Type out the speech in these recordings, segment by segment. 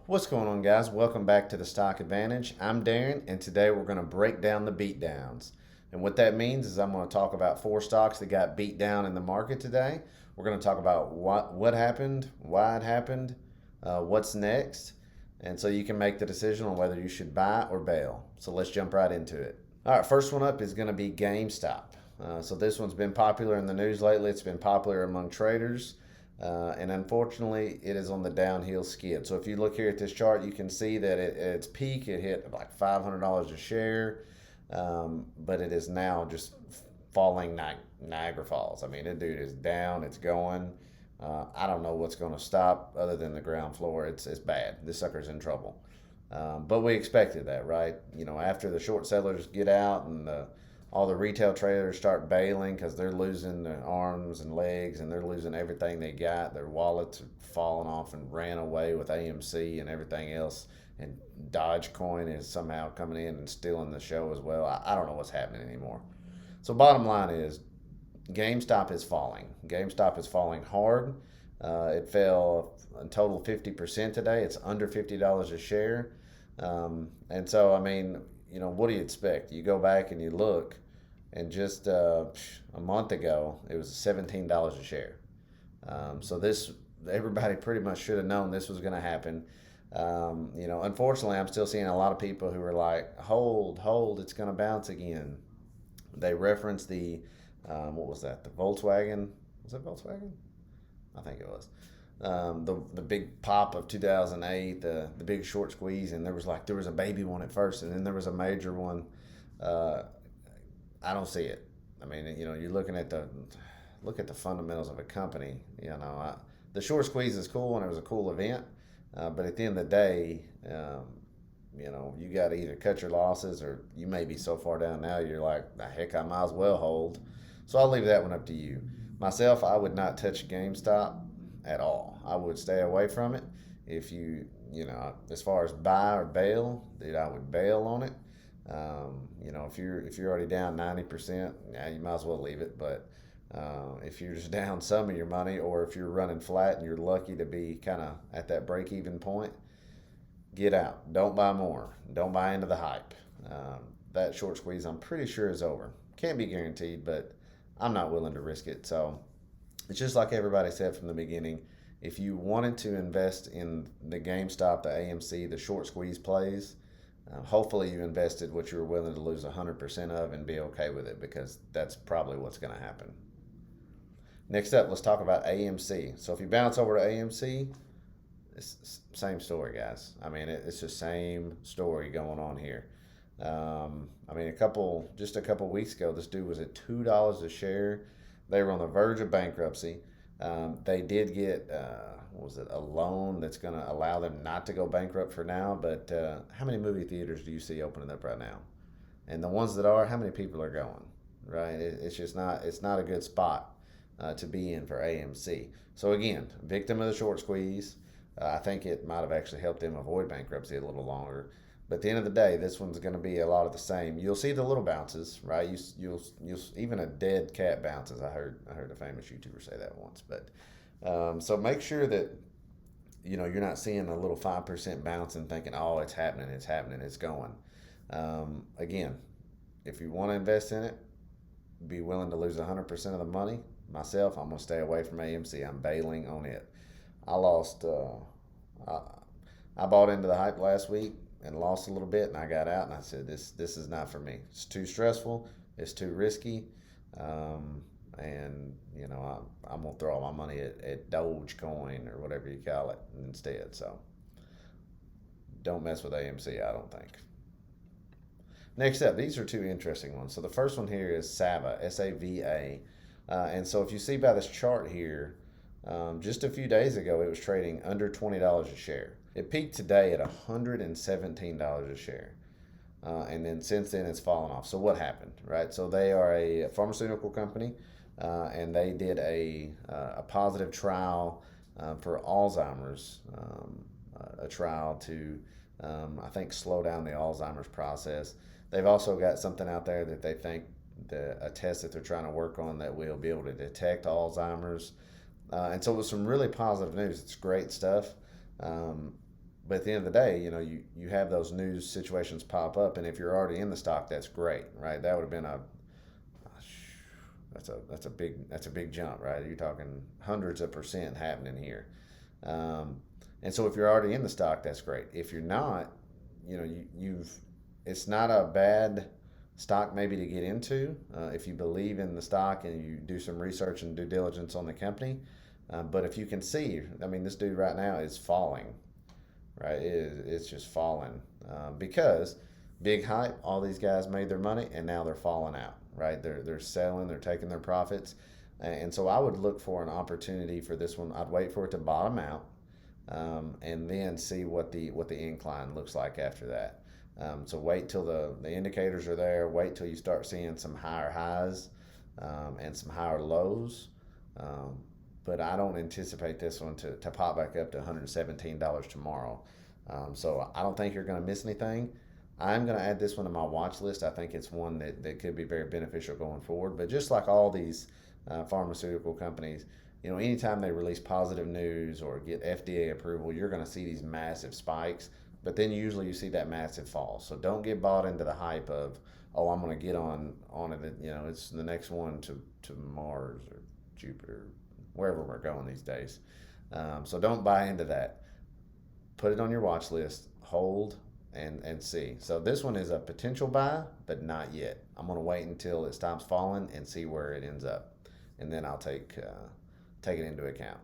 What's going on, guys? Welcome back to the Stock Advantage. I'm Darren, and today we're going to break down the beatdowns. And what that means is I'm going to talk about four stocks that got beat down in the market today. We're going to talk about what happened, why it happened, what's next, and so you can make the decision on whether you should buy or bail. So let's jump right into it. All right, first one up is going to be GameStop. So this one's been popular in the news lately. It's been popular among traders. And unfortunately, it is on the downhill skid. So if you look here at this chart, you can see that at its peak, it hit like $500 a share, but it is now just falling Niagara Falls. I mean, that dude is down. It's going. I don't know what's going to stop other than the ground floor. It's bad. This sucker's in trouble. But we expected that, right? You know, after the short sellers get out and all the retail traders start bailing because they're losing their arms and legs and they're losing everything they got. Their wallets are falling off and ran away with AMC and everything else. And Dogecoin is somehow coming in and stealing the show as well. I don't know what's happening anymore. So bottom line is GameStop is falling. GameStop is falling hard. It fell a total 50% today. It's under $50 a share. And so, I mean, you know, what do you expect? You go back and you look, and just a month ago, it was $17 a share. So everybody pretty much should have known this was going to happen. You know, unfortunately, I'm still seeing a lot of people who are like, hold, it's going to bounce again. They reference what was that? The Volkswagen? Was it Volkswagen? I think it was. The big pop of 2008, the big short squeeze, and there was a baby one at first, and then there was a major one. I don't see it. I mean, you know, you're looking at the fundamentals of a company. You know, the short squeeze is cool, and it was a cool event, but at the end of the day, you know, you got to either cut your losses, or you may be so far down now you're like, the heck, I might as well hold. So I'll leave that one up to you. Myself, I would not touch GameStop at all. I would stay away from it. If you as far as buy or bail, dude, I would bail on it. You know, if you're already down 90%, yeah, you might as well leave it. But if you're just down some of your money, or if you're running flat and you're lucky to be kind of at that break-even point, get out. Don't buy more. Don't buy into the hype. That short squeeze, I'm pretty sure, is over. Can't be guaranteed, but I'm not willing to risk it. So it's just like everybody said from the beginning. If you wanted to invest in the GameStop, the AMC, the short squeeze plays, hopefully you invested what you were willing to lose 100% of and be okay with it, because that's probably what's going to happen. Next up, let's talk about AMC. So if you bounce over to AMC, it's same story, guys. I mean, it's the same story going on here. I mean, just a couple weeks ago, this dude was at $2 a share. They were on the verge of bankruptcy. They did get, a loan that's going to allow them not to go bankrupt for now. But how many movie theaters do you see opening up right now? And the ones that are, how many people are going? Right? It's just not. It's not a good spot to be in for AMC. So again, victim of the short squeeze. I think it might have actually helped them avoid bankruptcy a little longer. But at the end of the day, this one's going to be a lot of the same. You'll see the little bounces, right? You'll even a dead cat bounces. I heard a famous YouTuber say that once. But so make sure that you're not seeing a little 5% bounce and thinking, oh, it's happening, it's going. Again, if you want to invest in it, be willing to lose 100% of the money. Myself, I'm going to stay away from AMC. I'm bailing on it. I lost. I bought into the hype last week and lost a little bit, and I got out, and I said, this is not for me. It's too stressful. It's too risky. And I'm gonna throw all my money at Dogecoin or whatever you call it instead. So don't mess with AMC, I don't think. Next up, these are two interesting ones. So the first one here is Sava, Sava. And so if you see by this chart here, just a few days ago, it was trading under $20 a share. It peaked today at $117 a share. And then since then, it's fallen off. So what happened, right? So they are a pharmaceutical company, and they did a positive trial for Alzheimer's, a trial to, I think, slow down the Alzheimer's process. They've also got something out there that they think, a test that they're trying to work on, that will be able to detect Alzheimer's. And so it was some really positive news. It's great stuff. but at the end of the day, you have those news situations pop up, and if you're already in the stock, that's great, right? That would have been that's a big jump, right? You're talking hundreds of percent happening here. And so if you're already in the stock, that's great. If you're not, you've it's not a bad stock maybe to get into if you believe in the stock and you do some research and due diligence on the company. But if you can see, I mean, this dude right now is falling, right? It's just falling because big hype. All these guys made their money, and now they're falling out, right? They're selling, they're taking their profits, and so I would look for an opportunity for this one. I'd wait for it to bottom out, and then see what the incline looks like after that. So wait till the indicators are there. Wait till you start seeing some higher highs and some higher lows. But I don't anticipate this one to pop back up to $117 tomorrow. So I don't think you're going to miss anything. I'm going to add this one to my watch list. I think it's one that could be very beneficial going forward. But just like all these pharmaceutical companies, anytime they release positive news or get FDA approval, you're going to see these massive spikes. But then usually you see that massive fall. So don't get bought into the hype of, oh, I'm going to get on it. It's the next one to Mars or Jupiter, wherever we're going these days. So don't buy into that. Put it on your watch list, hold, and see. So this one is a potential buy, but not yet. I'm going to wait until it stops falling and see where it ends up. And then I'll take it into account.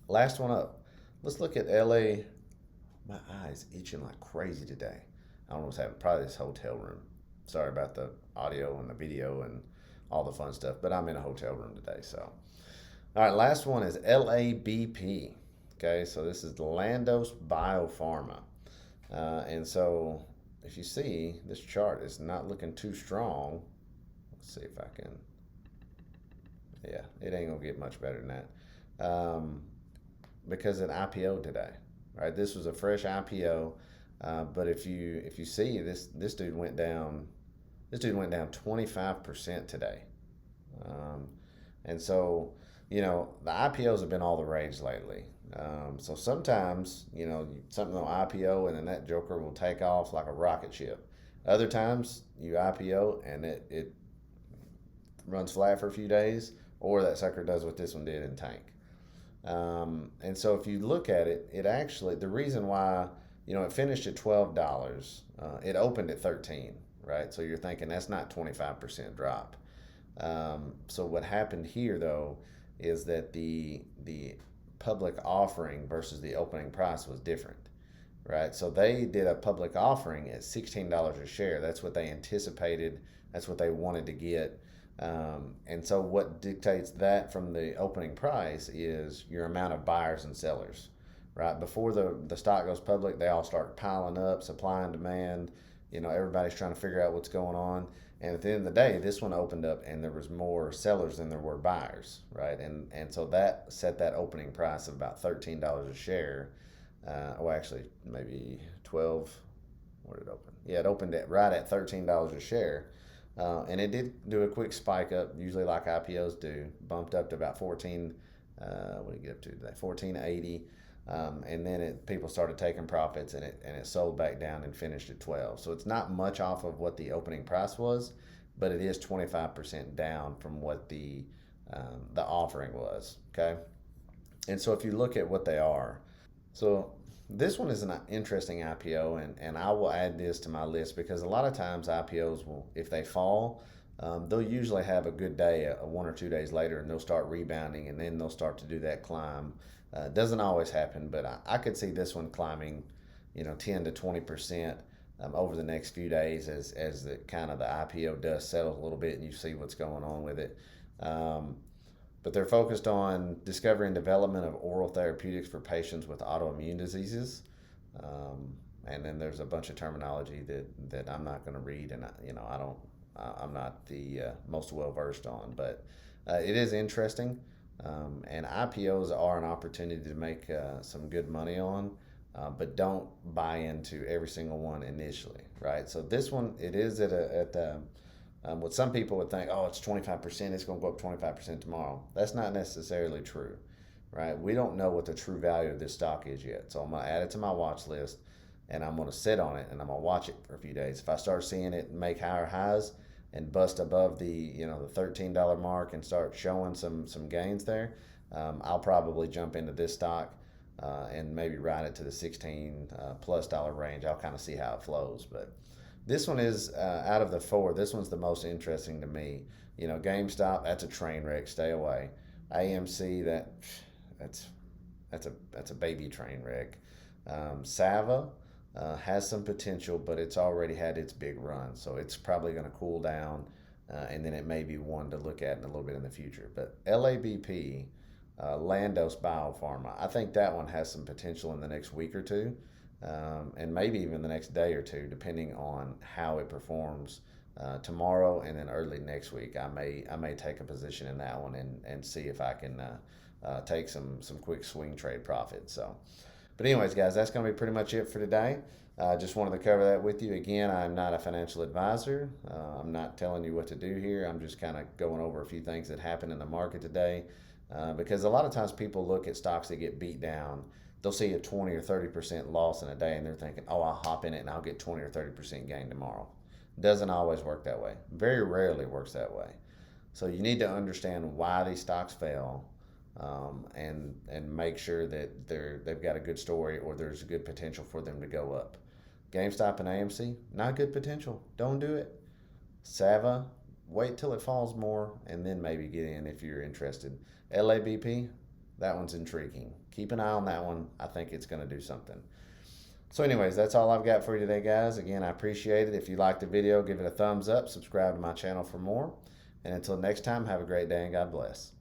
Last one up. Let's look at LA. My eye's itching like crazy today. I don't know what's happening. Probably this hotel room. Sorry about the audio and the video and all the fun stuff, but I'm in a hotel room today. So, all right, last one is LABP. Okay, so this is Landos Biopharma. And so if you see, this chart is not looking too strong. Let's see if I can. Yeah, it ain't going to get much better than that because it IPO'd today. Right, this was a fresh IPO, but if you see this dude went down 25% today, and so the IPOs have been all the rage lately. So sometimes something will IPO and then that joker will take off like a rocket ship. Other times you IPO and it runs flat for a few days, or that sucker does what this one did and tank. And so if you look at it, it actually, the reason why, it finished at $12, it opened at 13, right? So you're thinking that's not 25% drop. So what happened here though, is that the public offering versus the opening price was different, right? So they did a public offering at $16 a share. That's what they anticipated. That's what they wanted to get. And so what dictates that from the opening price is your amount of buyers and sellers, right? Before the stock goes public, they all start piling up, supply and demand. Everybody's trying to figure out what's going on. And at the end of the day, this one opened up and there was more sellers than there were buyers, right? And so that set that opening price of about $13 a share. Actually, maybe 12. Where did it open? Yeah, it opened right at $13 a share. And it did do a quick spike up, usually like IPOs do, bumped up to about 14. What did it get up to today? 1480. And then people started taking profits, and it sold back down and finished at 12. So it's not much off of what the opening price was, but it is 25% down from what the offering was. Okay, and so if you look at what they are, so this one is an interesting IPO, and I will add this to my list because a lot of times IPOs will, if they fall, they'll usually have a good day, 1 or 2 days later, and they'll start rebounding, and then they'll start to do that climb. Doesn't always happen, but I could see this one climbing, 10 to 20% over the next few days as the kind of the IPO dust settles a little bit and you see what's going on with it. But they're focused on discovery and development of oral therapeutics for patients with autoimmune diseases. And then there's a bunch of terminology that I'm not going to read, and I'm not the most well versed on, but it is interesting. And IPOs are an opportunity to make some good money on, but don't buy into every single one initially, right? So this one, it is at what some people would think, oh, it's 25%, it's going to go up 25% tomorrow. That's not necessarily true. right? We don't know what the true value of this stock is yet. So I'm going to add it to my watch list, and I'm going to sit on it, and I'm going to watch it for a few days. If I start seeing it make higher highs and bust above the the $13 mark and start showing some gains there, I'll probably jump into this stock and maybe ride it to the 16 plus dollar range. I'll kind of see how it flows. But this one is out of the four. This one's the most interesting to me. GameStop, that's a train wreck. Stay away. AMC, that's a baby train wreck. Sava has some potential, but it's already had its big run, so it's probably going to cool down, and then it may be one to look at in a little bit in the future. But LABP, Landos Biopharma, I think that one has some potential in the next week or two, and maybe even the next day or two, depending on how it performs tomorrow and then early next week. I may take a position in that one and see if I can take some quick swing trade profits. So, but anyways, guys, that's going to be pretty much it for today. Just wanted to cover that with you. Again, I'm not a financial advisor. I'm not telling you what to do here. I'm just kind of going over a few things that happened in the market today, because a lot of times people look at stocks that get beat down. They'll see a 20 or 30% loss in a day, and they're thinking, oh, I'll hop in it and I'll get 20 or 30% gain tomorrow. Doesn't always work that way. Very rarely works that way. So you need to understand why these stocks fail, and make sure that they've got a good story, or there's a good potential for them to go up. GameStop and AMC, not good potential. Don't do it. Sava, wait till it falls more and then maybe get in if you're interested. LABP, that one's intriguing. Keep an eye on that one. I think it's going to do something. So anyways, that's all I've got for you today, guys. Again, I appreciate it. If you liked the video, give it a thumbs up. Subscribe to my channel for more. And until next time, have a great day and God bless.